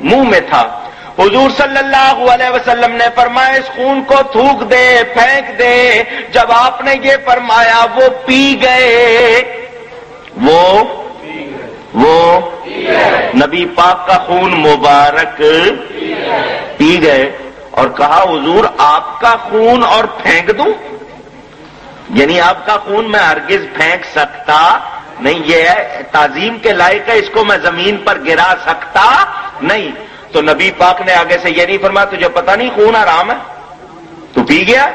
منہ میں تھا. حضور صلی اللہ علیہ وسلم نے فرمایا اس خون کو تھوک دے، پھینک دے. جب آپ نے یہ فرمایا وہ پی گئے، وہ نبی پاک کا خون مبارک پی گئے اور کہا حضور آپ کا خون اور پھینک دوں؟ یعنی آپ کا خون میں ہرگز پھینک سکتا نہیں، یہ ہے تعظیم کے لائق ہے، اس کو میں زمین پر گرا سکتا نہیں. تو نبی پاک نے آگے سے یہ نہیں فرمایا تجھے پتہ نہیں خون حرام ہے تو پی گیا،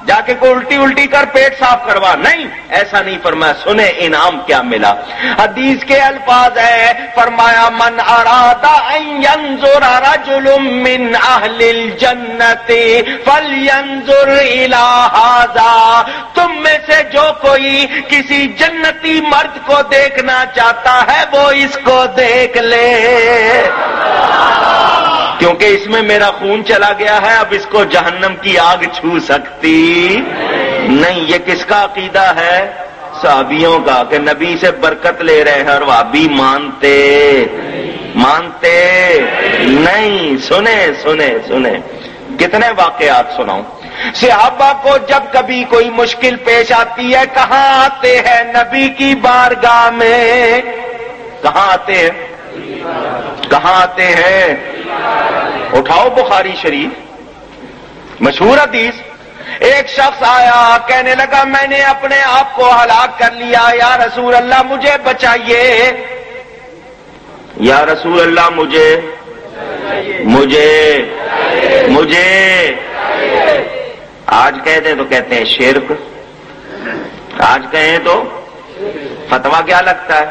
جا کے کوئی الٹی کر پیٹ صاف کروا. نہیں، ایسا نہیں فرمایا. سنیں انعام کیا ملا. حدیث کے الفاظ ہے، فرمایا من اراد ان ينظر رجل من اہل الجنت فلينظر الى هذا. تم میں سے جو کوئی کسی جنتی مرد کو دیکھنا چاہتا ہے وہ اس کو دیکھ لے، کیونکہ اس میں میرا خون چلا گیا ہے، اب اس کو جہنم کی آگ چھو سکتی نہیں. یہ کس کا عقیدہ ہے؟ صحابیوں کا، کہ نبی سے برکت لے رہے ہیں اور وہابی مانتے نہیں. سنیں کتنے واقعات سناؤں. صحابہ کو جب کبھی کوئی مشکل پیش آتی ہے کہاں آتے ہیں؟ نبی کی بارگاہ میں. کہاں آتے ہیں؟ اٹھاؤ بخاری شریف، مشہور حدیث. ایک شخص آیا کہنے لگا میں نے اپنے آپ کو ہلاک کر لیا، یا رسول اللہ مجھے بچائیے، یا رسول اللہ مجھے آج کہہ دیں تو کہتے ہیں شرک، آج کہیں تو فتوا کیا لگتا ہے؟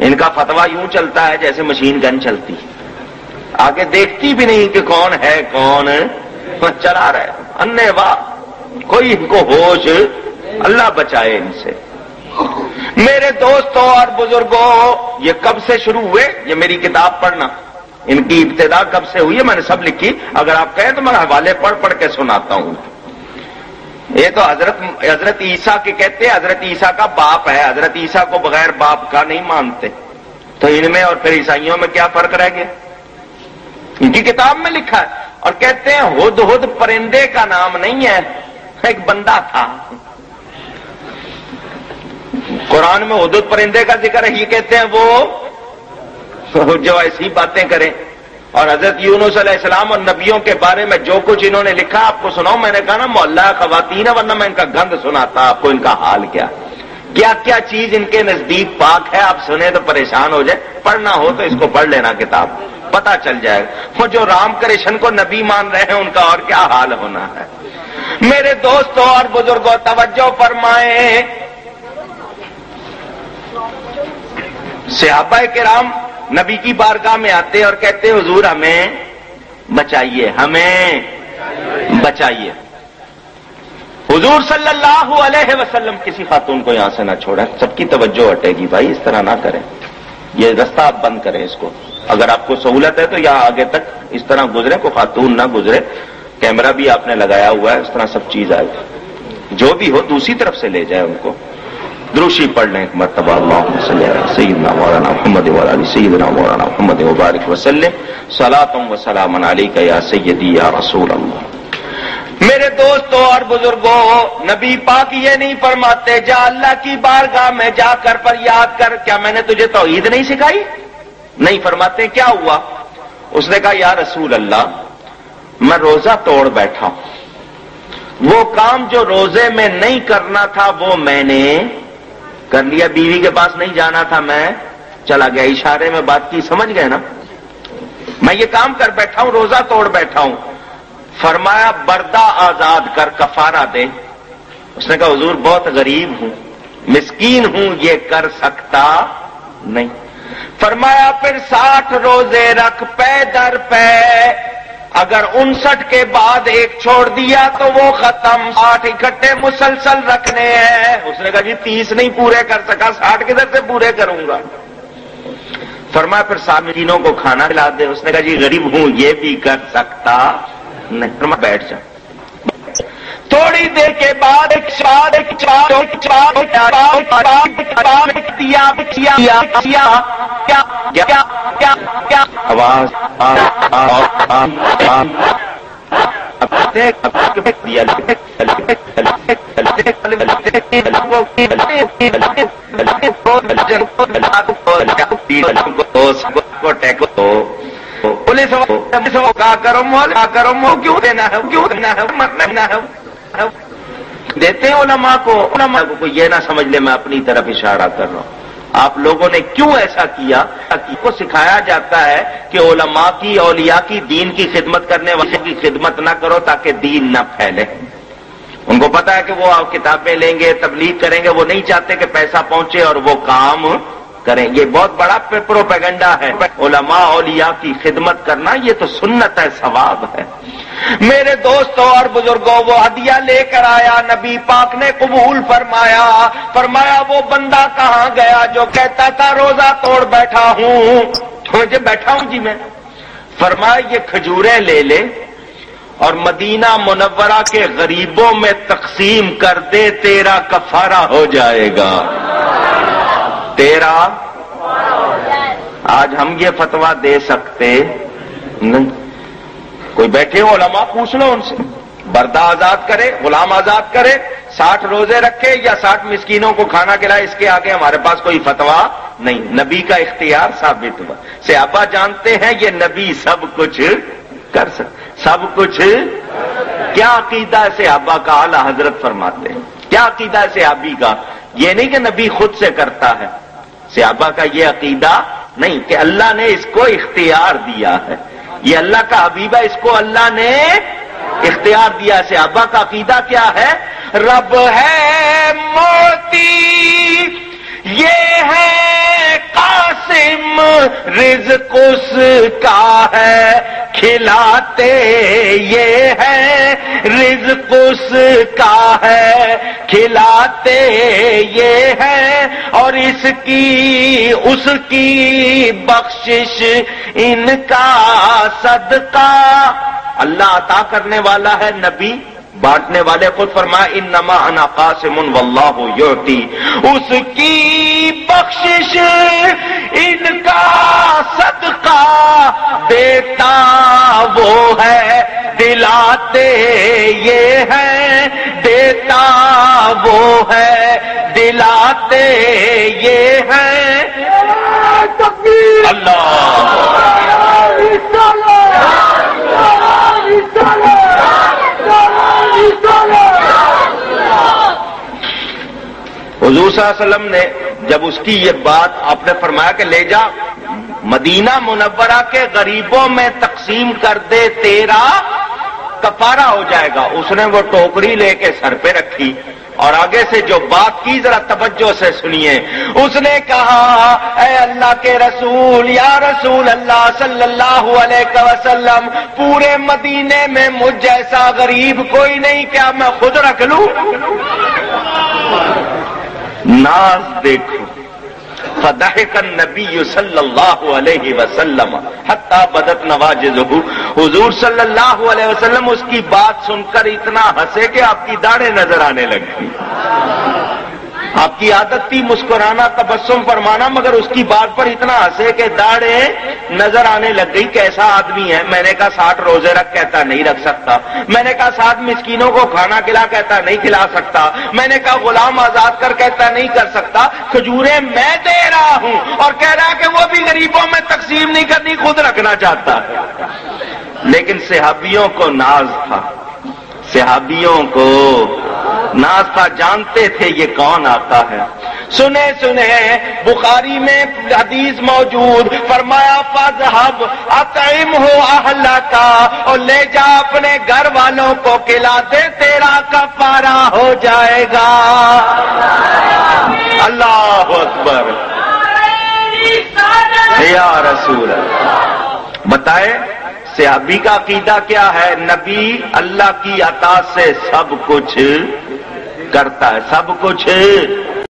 ان کا فتوا یوں چلتا ہے جیسے مشین گن چلتی، آگے دیکھتی بھی نہیں کہ کون ہے کون چلا رہا ہے. انے واہ، کوئی ان کو ہوش، اللہ بچائے ان سے. میرے دوستوں اور بزرگوں، یہ کب سے شروع ہوئے؟ یہ میری کتاب پڑھنا، ان کی ابتدا کب سے ہوئی ہے میں نے سب لکھی. اگر آپ کہیں تو میں حوالے پڑھ کے سناتا ہوں. یہ تو حضرت عیسیٰ کے کہتے ہیں، حضرت عیسیٰ کا باپ ہے، حضرت عیسیٰ کو بغیر باپ کا نہیں مانتے. تو ان میں اور پھر عیسائیوں میں کیا فرق رہ گیا؟ ان کی کتاب میں لکھا ہے. اور کہتے ہیں ہد پرندے کا نام نہیں ہے، ایک بندہ تھا. قرآن میں ہد پرندے کا ذکر ہے، یہ کہتے ہیں وہ جو ایسی باتیں کریں. اور حضرت یونس علیہ السلام اور نبیوں کے بارے میں جو کچھ انہوں نے لکھا آپ کو سناؤں. میں نے کہا نا محلہ خواتین ہے، ورنہ میں ان کا گند سناتا آپ کو. ان کا حال کیا چیز ان کے نزدیک پاک ہے، آپ سنیں تو پریشان ہو جائے. پڑھنا ہو تو اس کو پڑھ لینا کتاب، پتہ چل جائے گا. وہ جو رام کرشن کو نبی مان رہے ہیں ان کا اور کیا حال ہونا ہے. میرے دوستوں اور بزرگوں توجہ فرمائیں. صحابہ کرام نبی کی بارگاہ میں آتے اور کہتے حضور ہمیں بچائیے. حضور صلی اللہ علیہ وسلم کسی خاتون کو یہاں سے نہ چھوڑیں، سب کی توجہ ہٹے گی بھائی، اس طرح نہ کریں. یہ رستہ آپ بند کریں اس کو. اگر آپ کو سہولت ہے تو یہاں آگے تک اس طرح گزرے، کوئی خاتون نہ گزرے. کیمرہ بھی آپ نے لگایا ہوا ہے، اس طرح سب چیز آئے. جو بھی ہو دوسری طرف سے لے جائے ان کو. دروشی پڑھ لیں ایک مرتبہ. اللہم صلی علی سیدنا مولانا محمد وعلی آل سیدنا مولانا محمد وبارک وسلم. صلاۃ و سلام علیک یا سیدی یا رسول اللہ. میرے دوستوں اور بزرگوں، نبی پاک یہ نہیں فرماتے جا اللہ کی بارگاہ میں جا کر فریاد کر، کیا میں نے تجھے توحید نہیں سکھائی؟ نہیں فرماتے. کیا ہوا؟ اس نے کہا یا رسول اللہ میں روزہ توڑ بیٹھا ہوں، وہ کام جو روزے میں نہیں کرنا تھا وہ میں نے کر لیا. بیوی کے پاس نہیں جانا تھا، میں چلا گیا. اشارے میں بات کی، سمجھ گئے نا؟ میں یہ کام کر بیٹھا ہوں، روزہ توڑ بیٹھا ہوں. فرمایا بردہ آزاد کر، کفارہ دے. اس نے کہا حضور بہت غریب ہوں، مسکین ہوں، یہ کر سکتا نہیں. فرمایا پھر 60 روزے رکھ پے در پے، اگر 59 کے بعد ایک چھوڑ دیا تو وہ ختم. 60 اکٹھے مسلسل رکھنے ہیں. اس نے کہا جی 30 نہیں پورے کر سکا، 60 کدھر سے پورے کروں گا؟ فرمایا پھر سامعینوں کو کھانا کھلا دے. اس نے کہا جی غریب ہوں، یہ بھی کر سکتا نہیں. فرمایا بیٹھ جا. تھوڑی دیر کے بعد آواز پولیس کا کرم ہو کیوں دینا ہے مرنا ہے دیتے ہیں علماء کو یہ نہ سمجھ لے میں اپنی طرف اشارہ کر رہا ہوں. آپ لوگوں نے کیوں ایسا کیا؟ کو سکھایا جاتا ہے کہ علماء کی اولیاء کی دین کی خدمت کرنے والے کی خدمت نہ کرو تاکہ دین نہ پھیلے. ان کو پتا ہے کہ وہ کتابیں لیں گے تبلیغ کریں گے، وہ نہیں چاہتے کہ پیسہ پہنچے اور وہ کام کریں. یہ بہت بڑا پروپیگنڈا ہے. علماء اولیاء کی خدمت کرنا یہ تو سنت ہے، ثواب ہے. میرے دوستوں اور بزرگوں، وہ ہدیہ لے کر آیا، نبی پاک نے قبول فرمایا وہ بندہ کہاں گیا جو کہتا تھا روزہ توڑ بیٹھا ہوں جی میں. فرمایا یہ کھجوریں لے لے اور مدینہ منورہ کے غریبوں میں تقسیم کر دے، تیرا کفارہ ہو جائے گا. تیرا آج ہم یہ فتویٰ دے سکتے نہیں. کوئی بیٹھے ہو علماء پوچھ لو ان سے، بردہ آزاد کرے، غلام آزاد کرے، 60 روزے رکھے یا 60 مسکینوں کو کھانا کھلائے، اس کے آگے ہمارے پاس کوئی فتویٰ نہیں. نبی کا اختیار ثابت ہوا. صحابہ جانتے ہیں یہ نبی سب کچھ کر سکتے، سب کچھ. کیا عقیدہ ہے صحابہ کا؟ اعلیٰ حضرت فرماتے ہیں کیا عقیدہ ہے صحابی کا؟ یہ نہیں کہ نبی خود سے کرتا ہے. صحابہ کا یہ عقیدہ نہیں کہ اللہ نے اس کو اختیار دیا ہے، یہ اللہ کا حبیب ہے، اس کو اللہ نے اختیار دیا. صحابہ کا عقیدہ کیا ہے؟ رب ہے موتی، یہ ہے قاسم، رزق اس کا ہے کھلاتے، یہ ہے رزق اس کا ہے کھلاتے، یہ ہے اور اس کی بخشش ان کا صدقہ. اللہ عطا کرنے والا ہے، نبی بانٹنے والے. خود فرمایا انما انا قاسم واللہ یعطی، اس کی بخشش ان کا صدقہ دیتا وہ ہے، دلاتے یہ ہے، دیتا وہ ہے، دلاتے یہ ہے. اللہ حضور صلی اللہ علیہ وسلم نے جب اس کی یہ بات آپ نے فرمایا کہ لے جا مدینہ منورہ کے غریبوں میں تقسیم کر دے، تیرا کفارہ ہو جائے گا. اس نے وہ ٹوکری لے کے سر پہ رکھی اور آگے سے جو بات کی ذرا توجہ سے سنیے. اس نے کہا اے اللہ کے رسول، یا رسول اللہ صلی اللہ علیہ وسلم، پورے مدینے میں مجھ جیسا غریب کوئی نہیں، کیا میں خود رکھ لوں؟ ناز دیکھو. فضحک النبی صلی اللہ علیہ وسلم حتی بدت نواجذہ. حضور صلی اللہ علیہ وسلم اس کی بات سن کر اتنا ہنسے کہ آپ کی داڑھیں نظر آنے لگی. آپ کی عادت تھی مسکرانا، تبسم فرمانا، مگر اس کی بات پر اتنا ہنسے کہ داڑھیں نظر آنے لگ گئی. کیسا آدمی ہے؟ میں نے کہا 60 روزے رکھ، کہتا نہیں رکھ سکتا. میں نے کہا 60 مسکینوں کو کھانا کھلا، کہتا نہیں کھلا سکتا. میں نے کہا غلام آزاد کر، کہتا نہیں کر سکتا. کھجوریں میں دے رہا ہوں اور کہہ رہا کہ وہ بھی غریبوں میں تقسیم نہیں کرنی، خود رکھنا چاہتا ہے. لیکن صحابیوں کو ناز تھا، صحابیوں کو ناز تھا، جانتے تھے یہ کون آتا ہے. سنے بخاری میں حدیث موجود، فرمایا فاذهب اطعمه اهلك، اور لے جا اپنے گھر والوں کو کھلا دے، تیرا کفارہ ہو جائے گا. اللہ اکبر. یا رسول اللہ. بتائے صحابی کا عقیدہ کیا ہے؟ نبی اللہ کی عطا سے سب کچھ کرتا ہے، سب کچھ